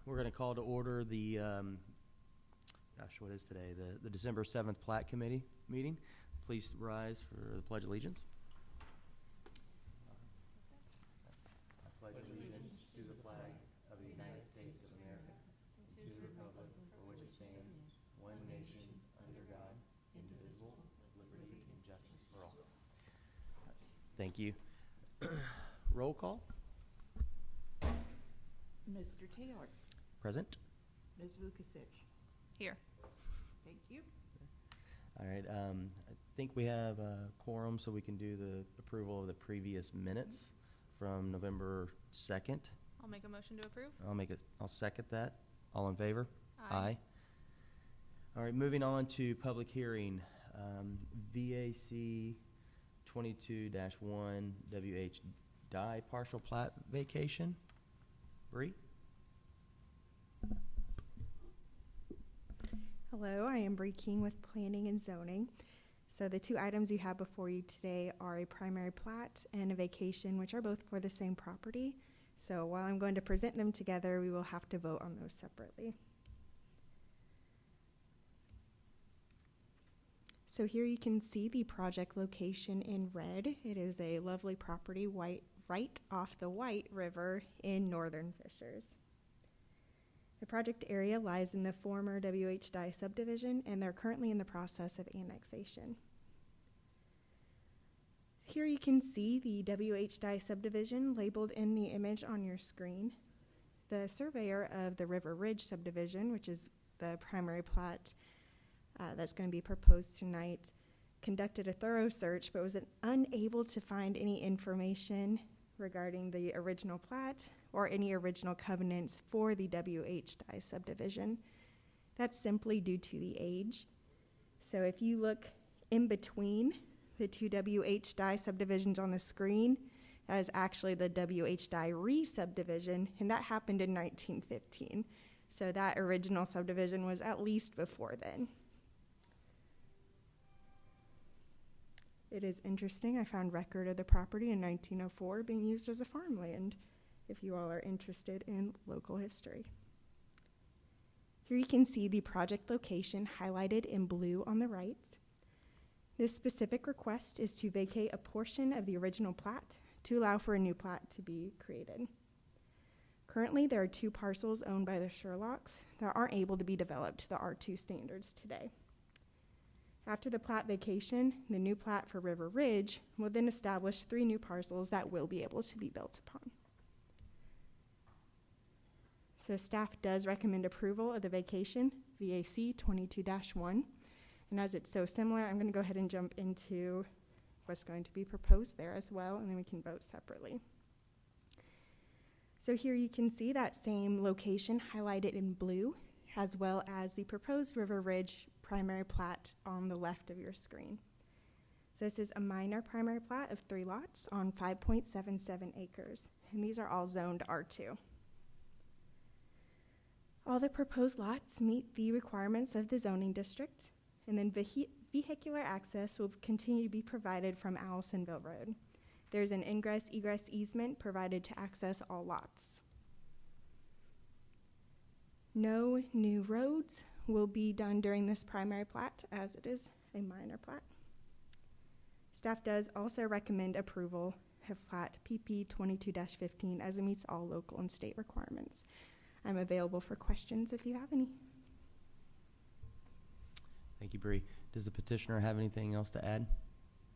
We're going to call to order the, what is today? The December 7th Plat Committee meeting. Please rise for the Pledge of Allegiance. I pledge allegiance to the flag of the United States of America, and to the republic for which it stands, one nation, under God, indivisible, with liberty and justice for all. Thank you. Roll call. Mr. Taylor. Present. Ms. Vukasic. Here. Thank you. All right. I think we have a quorum, so we can do the approval of the previous minutes from November 2nd. I'll make a motion to approve. I'll second that. All in favor? Aye. All right. Moving on to public hearing. VAC 22-1 WH Die partial plat vacation. Bree? Hello, I am Bree King with Planning and Zoning. So the two items you have before you today are a primary plat and a vacation, which are both for the same property. So while I'm going to present them together, we will have to vote on those separately. So here you can see the project location in red. It is a lovely property right off the White River in Northern Fishers. The project area lies in the former WH Dye subdivision, and they're currently in the process of annexation. Here you can see the WH Dye subdivision labeled in the image on your screen. The surveyor of the River Ridge subdivision, which is the primary plat that's going to be proposed tonight, conducted a thorough search but was unable to find any information regarding the original plat or any original covenants for the WH Dye subdivision. That's simply due to the age. So if you look in between the two WH Dye subdivisions on the screen, that is actually the WH Dye re-subdivision, and that happened in 1915. So that original subdivision was at least before then. It is interesting. I found record of the property in 1904 being used as a farmland, if you all are interested in local history. Here you can see the project location highlighted in blue on the right. This specific request is to vacate a portion of the original plat to allow for a new plat to be created. Currently, there are two parcels owned by the Sherlocks that aren't able to be developed to the R2 standards today. After the plat vacation, the new plat for River Ridge will then establish 3 new parcels that will be able to be built upon. So staff does recommend approval of the vacation, VAC 22-1. And as it's so similar, I'm going to go ahead and jump into what's going to be proposed there as well, and then we can vote separately. So here you can see that same location highlighted in blue, as well as the proposed River Ridge primary plat on the left of your screen. So this is a minor primary plat of 3 lots on 5.77 acres, and these are all zoned R2. All the proposed lots meet the requirements of the zoning district, and then vehicular access will continue to be provided from Allisonville Road. There's an ingress-egress easement provided to access all lots. No new roads will be done during this primary plat, as it is a minor plat. Staff does also recommend approval of plat PP 22-15 as it meets all local and state requirements. I'm available for questions if you have any. Thank you, Bree. Does the petitioner have anything else to add?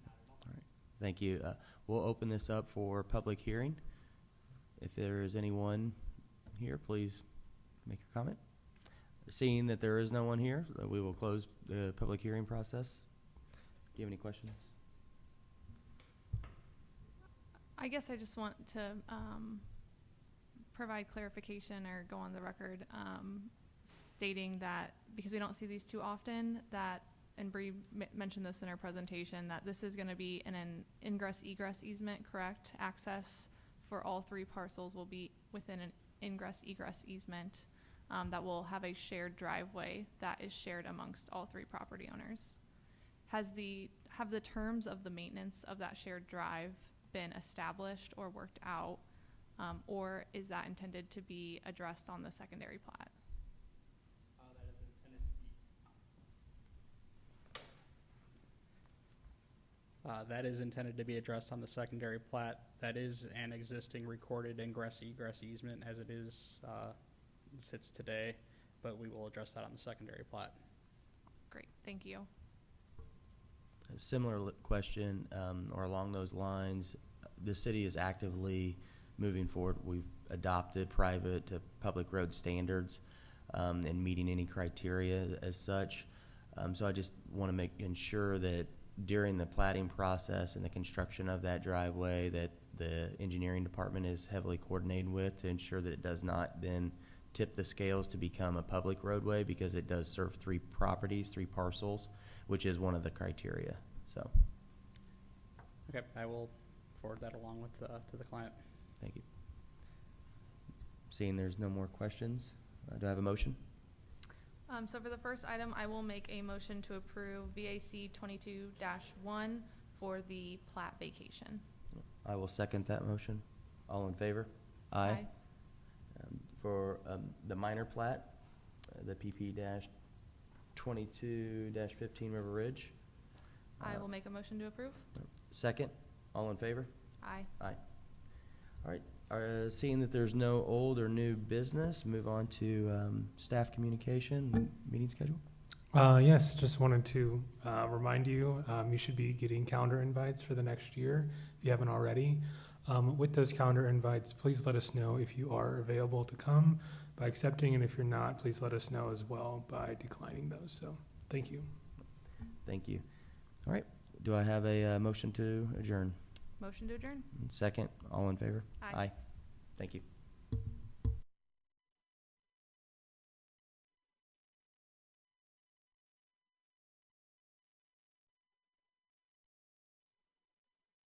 All right. Thank you. We'll open this up for public hearing. If there is anyone here, please make your comment. Seeing that there is no one here, we will close the public hearing process. Do you have any questions? I guess I just want to provide clarification or go on the record stating that, because we don't see these too often, that, and Bree mentioned this in her presentation, that this is going to be an ingress-egress easement, correct? Access for all 3 parcels will be within an ingress-egress easement that will have a shared driveway that is shared amongst all 3 property owners. Have the terms of the maintenance of that shared drive been established or worked out Or is that intended to be addressed on the secondary plat? That is intended to be addressed on the secondary plat. That is an existing recorded ingress egress easement as it is, sits today, but we will address that on the secondary plat. Great, thank you. A similar question, or along those lines, the city is actively moving forward. We've adopted private to public road standards and meeting any criteria as such. So I just want to ensure that during the platting process and the construction of that driveway that the engineering department is heavily coordinated with to ensure that it does not then tip the scales to become a public roadway, because it does serve 3 properties, 3 parcels, which is one of the criteria. So, Okay, I will forward that along with, to the client. thank you. Seeing there's no more questions, do I have a motion? So for the first item, I will make a motion to approve VAC 22-1 for the plat vacation. I will second that motion. All in favor? For the minor plat, the PP-22-15 River Ridge. I will make a motion to approve. Second, all in favor? Aye. Aye. All right, seeing that there's no old or new business, move on to staff communication, meeting schedule. Yes, just wanted to remind you, you should be getting calendar invites for the next year if you haven't already. With those calendar invites, please let us know if you are available to come by accepting, and if you're not, please let us know as well by declining those. So, thank you. Thank you. All right, do I have a motion to adjourn? Motion to adjourn? Second, all in favor? Aye. Thank you.